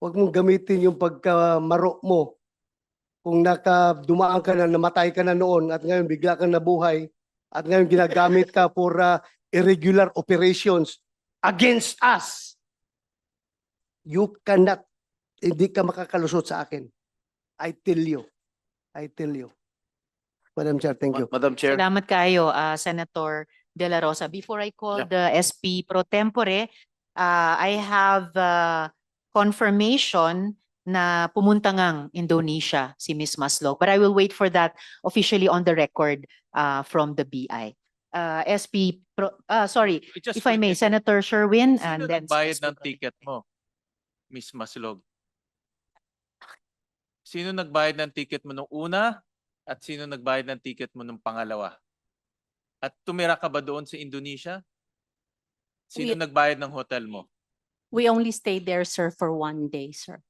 Huwag mong gamitin yung pagkamaro mo. Kung dumaan ka na, namatay ka na noon at ngayon bigla kang nabuhay at ngayon ginagamit ka for irregular operations against us. You cannot, hindi ka makakalusot sa akin. I tell you. I tell you. Madam Chair, thank you. Madam Chair. Salamat kayo, Senator De La Rosa. Before I call the SP pro tempore, I have confirmation na pumunta ngang Indonesia si Ms. Maslog. But I will wait for that officially on the record from the BI. Sorry, if I may, Senator Sherwin, and Sino then nagbayad ng ticket mo, Miss Maslog? Sino nagbayad ng ticket mo nung una at sino nagbayad ng ticket mo nung pangalawa? At tumira ka ba doon sa Indonesia? Sino nagbayad ng hotel mo? We only stayed there, sir, for 1 day, sir.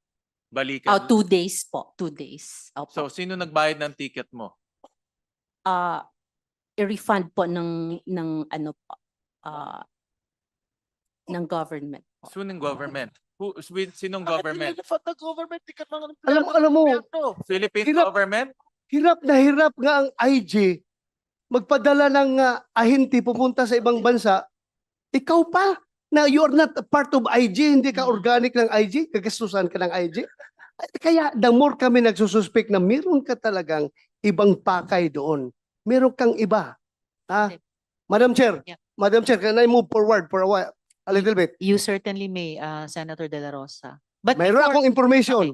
Balikan. 2 days po. 2 days. Opo. So, sino nagbayad ng ticket mo? I-refund po ng ano po, ng government po. Sinong government? Sinong government? Alam mo, Philippine Hirap. government? hirap na hirap nga ang IG magpadala ng ahente pupunta sa ibang bansa. Ikaw pa na you are not a part of IG, hindi ka organic ng IG, kagastusan ka ng IG. Kaya the more kami nagsususpek na meron ka talagang ibang pakay doon. Meron kang iba. Ha? Madam Chair, Yeah. Madam Chair, can I move forward for a while? A little bit. you certainly may, Senator De La Rosa. But Mayroon before- akong information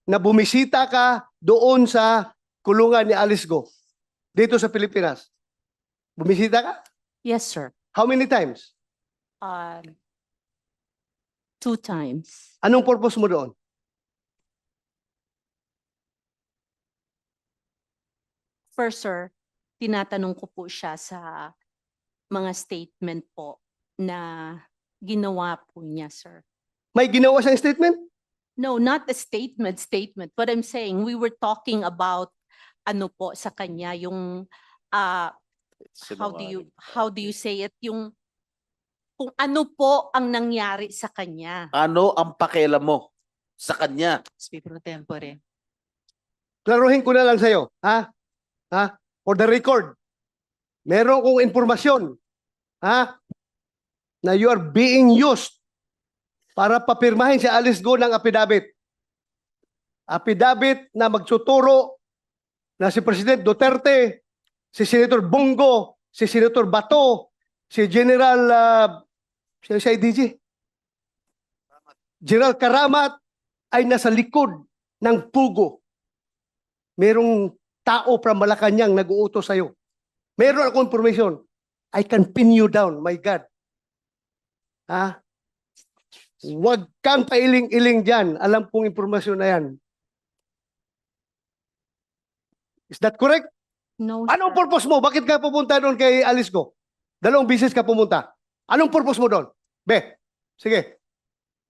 na bumisita ka doon sa kulungan ni Alice Go dito sa Pilipinas. Bumisita ka? Yes, sir. How many times? 2 times. Anong purpose mo doon? First, sir, tinatanong ko po siya sa mga statement po na ginawa po niya, sir. May ginawa siyang statement? No, not a statement, What I'm saying, we were talking about ano po sa kanya, yung how do you say it, yung kung ano po ang nangyari sa kanya. Ano ang pakialam mo sa kanya? SP pro tempore. Klaruhin ko na lang sa'yo. Ha? Ha? For the record, meron kong informasyon. Ha? Na you are being used para papirmahin si Alice Go ng affidavit. Affidavit na magtuturo na si President Duterte, si Senator Bongo, si Senator Bato, si General si IDG, General Karamat ay nasa likod ng pugo. Merong tao from Malacanang nag-uutos sa'yo. Meron akong information. I can pin you down, my God. Ha? Huwag kang pailing-iling dyan. Alam kong informasyon na yan. Is that correct? No, Anong sir. purpose mo? Bakit ka pupunta doon kay Alice Go? 2 beses ka pumunta. Anong purpose mo doon? Be, sige.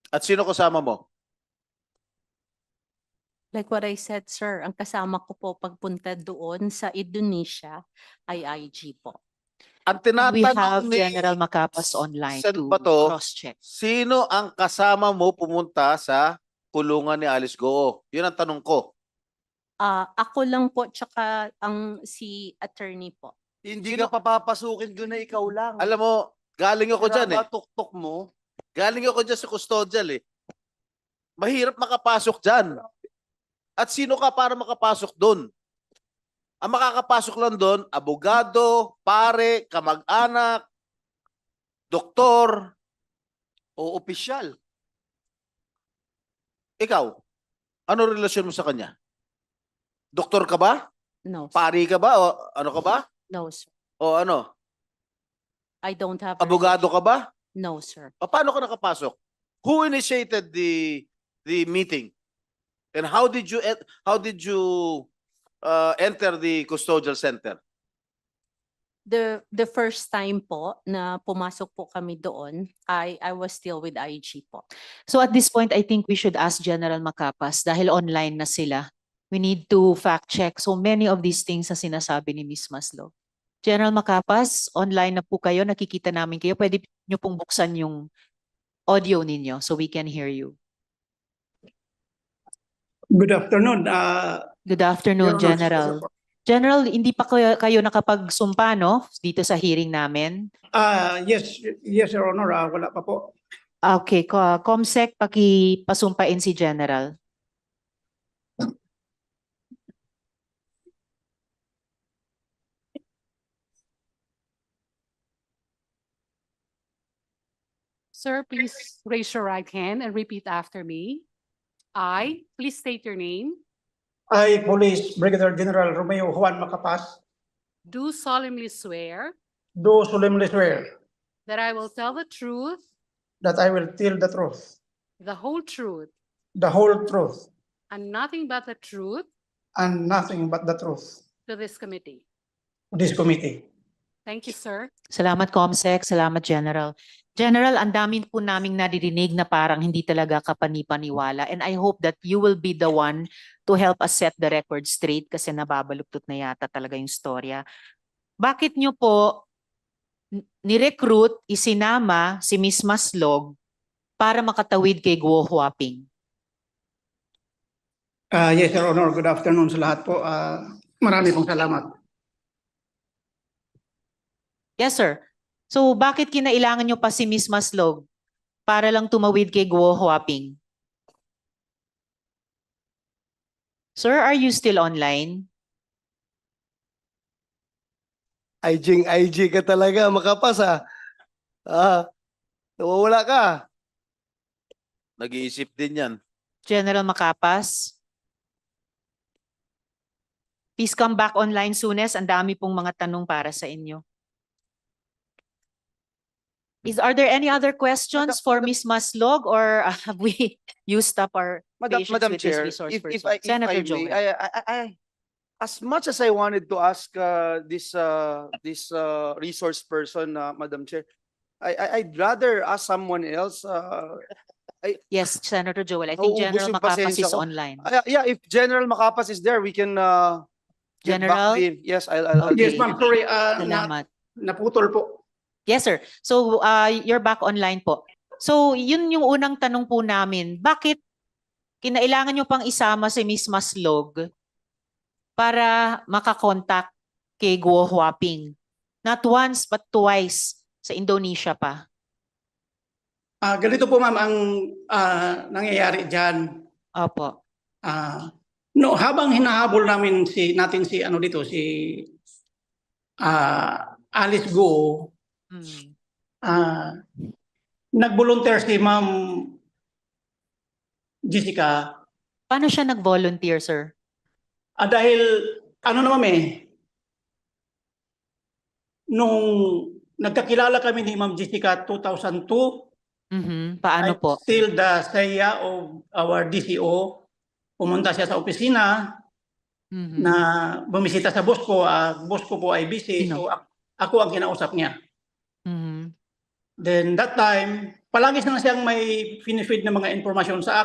At sino kasama mo? Like what I said, sir, ang kasama ko po pagpunta doon sa Indonesia ay IG po. Ang We have tinatanong ni General Macapas online Sen. to Bato, cross-check. sino ang kasama mo pumunta sa kulungan ni Alice Go? Yun ang tanong ko. Ako lang po tsaka ang si attorney po. Hindi ka papapasukin doon na ikaw lang. Alam mo, galing ako dyan eh. Tuktok mo. Galing ako dyan sa custodial eh. Mahirap makapasok dyan. At sino ka para makapasok doon? Ang makakapasok lang doon, abogado, pare, kamag-anak, doktor. O opisyal. Ikaw, ano relasyon mo sa kanya? Doktor ka ba? No, sir. Pari ka ba? O ano ka ba? No, sir. O ano? I don't have a Abogado ka ba? No, sir. O paano ka nakapasok? Who initiated the meeting? And how did you enter the custodial center? The first time po na pumasok po kami doon, I was still with IG po. So at this point, I think we should ask General Macapas dahil online na sila. We need to fact check so many of these things na sinasabi ni Ms. Maslog. General Macapas, online na po kayo, nakikita namin kayo. Pwede nyo pong buksan yung audio ninyo so we can hear you. Good afternoon. Good afternoon, Your Honor, General. General, hindi pa kayo nakapagsumpa, no? Dito sa hearing namin. yes, Your Honor. Wala pa po. Okay, Comsec, pakipasumpain si General. Sir, please raise your right hand and repeat after me. Please state your name, I, Police Brigadier General Romeo Juan Macapas, do solemnly swear do solemnly swear that I will tell the truth, that I will tell the truth, the whole truth, the whole truth, and nothing but the truth and nothing but the truth to this committee. to this committee. Thank you, sir. Salamat, Comsec. Salamat, General. General, ang dami po naming naririnig na parang hindi talaga kapani-paniwala. And I hope that you will be the one to help us set the record straight kasi nababaluktot na yata talaga yung storya. Bakit nyo po ni-recruit, isinama si Miss Maslog para makatawid kay Guo Huaping? Yes, Your Honor. Good afternoon sa lahat po. Marami pong salamat. Yes, sir. So bakit kinailangan nyo pa si Miss Maslog para lang tumawid kay Guo Huaping? Sir, are you still online? IG ka talaga, Makapas nawawala ka. Nag-iisip din yan. General Macapas? Please come back online soonest. Ang dami pong mga tanong para sa inyo. Are there any other questions for Ms. Maslog or have we used up our patience Madam with Chair, this resource if person? I Senator may, Joel. as much as I wanted to ask this resource person, Madam Chair, I'd rather ask someone else. Yes, Senator Joel. I think Nauubos General yung Macapas pasensya is ko. online. Yeah, if General Macapas is there, we can get back General? to him. Yes, I'll Okay. Yes, ma'am. Sorry. Salamat. Naputol po. Yes, sir. So, you're back online po. So, yun yung unang tanong po namin. Bakit kinailangan nyo pang isama si Miss Maslog para makakontakt kay Guo Huaping? Not once, but twice sa Indonesia pa. Ganito po, ma'am, ang nangyayari dyan. Opo. Habang hinahabol natin si Alice Guo, nag-volunteer si Ma'am Jessica. Paano siya nag-volunteer, sir? Dahil, nung nagkakilala kami ni Ma'am Jessica 2002, Paano I'm po? still the saya of our DCO. Pumunta siya sa opisina na bumisita sa boss ko. Boss ko po ay busy, so ako ang kinausap niya. Then that time, palagi na siyang may finifeed na mga informasyon sa akin.